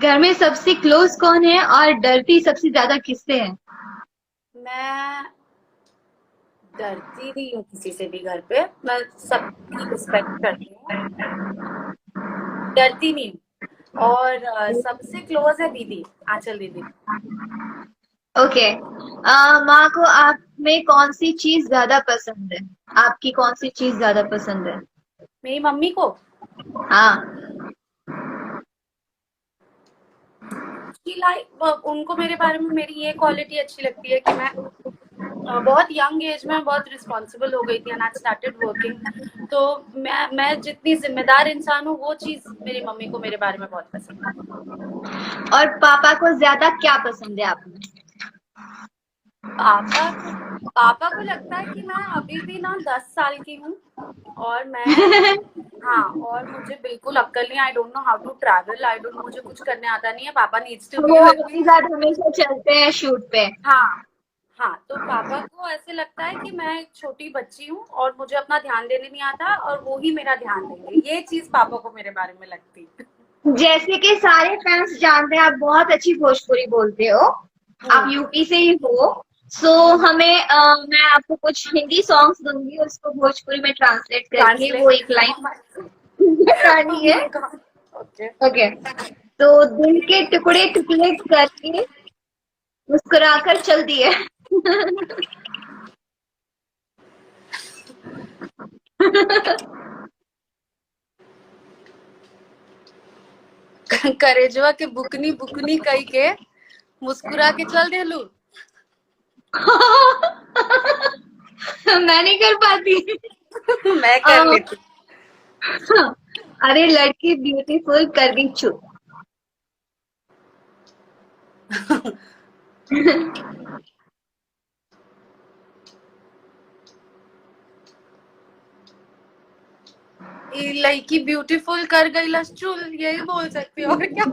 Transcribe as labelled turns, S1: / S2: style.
S1: घर में सबसे क्लोज कौन है और डरती सबसे ज्यादा किससे है?
S2: मैं डरती नहीं हूँ किसी से भी घर पे। मैं सबकी रिस्पेक्ट करती हूँ, डरती नहीं हूँ। और सबसे क्लोज है दीदी, आंचल दीदी।
S1: ओके। माँ को आप में कौन सी चीज ज्यादा पसंद है? आपकी कौन सी चीज ज्यादा पसंद है?
S2: मेरी मम्मी को
S1: हाँ।
S2: कि लाइक उनको मेरे बारे में मेरी ये क्वालिटी अच्छी लगती है कि मैं बहुत यंग एज में बहुत रिस्पॉन्सिबल हो गई थी एंड आई स्टार्टेड वर्किंग। तो मैं जितनी जिम्मेदार इंसान हूँ, वो चीज मेरी मम्मी को मेरे बारे में बहुत पसंद है।
S1: और पापा को ज्यादा क्या पसंद है आप में?
S2: पापा को पापा को लगता है कि मैं अभी भी ना 10 साल की हूँ। और मैं, हाँ, और मुझे बिल्कुल अक्कल नहीं, I don't know how to travel, I don't, मुझे कुछ करने आता नहीं है। पापा नीड्स टू
S1: वो
S2: बी विद
S1: आपके
S2: मी।
S1: साथ हमेशा चलते हैं शूट पे।
S2: हाँ, हाँ, तो पापा को ऐसे लगता है कि मैं एक छोटी बच्ची हूँ और मुझे अपना ध्यान देने नहीं आता, और वो ही मेरा ध्यान देंगे। ये चीज पापा को मेरे बारे में लगती है।
S1: जैसे कि सारे फैंस जानते हैं आप बहुत अच्छी भोजपुरी बोलते हो। आप
S2: हम्म।
S1: यूपी से ही हो। सो
S2: हम्म।
S1: हमें मैं आपको कुछ हिंदी सॉन्ग्स दूंगी, उसको भोजपुरी में ट्रांसलेट करके वो
S2: ट्रांसलेट।
S1: एक
S2: ओह
S1: लाइन
S2: माय
S1: गानी है।
S2: गॉड। ओके।
S1: ओके। तो दिल के टुकड़े टुकड़े करके मुस्कुराकर चल दिए।
S2: करेजवा के बुकनी बुकनी कई के मुस्कुरा के चल देलू।
S1: मैं नहीं कर पाती।
S2: मैं कर
S1: अ,
S2: लेती।
S1: अरे लड़की ब्यूटीफुल कर दी चुप।
S2: लड़की ब्यूटीफुल कर गई लस चुल, यही बोल सकती हूँ और क्या।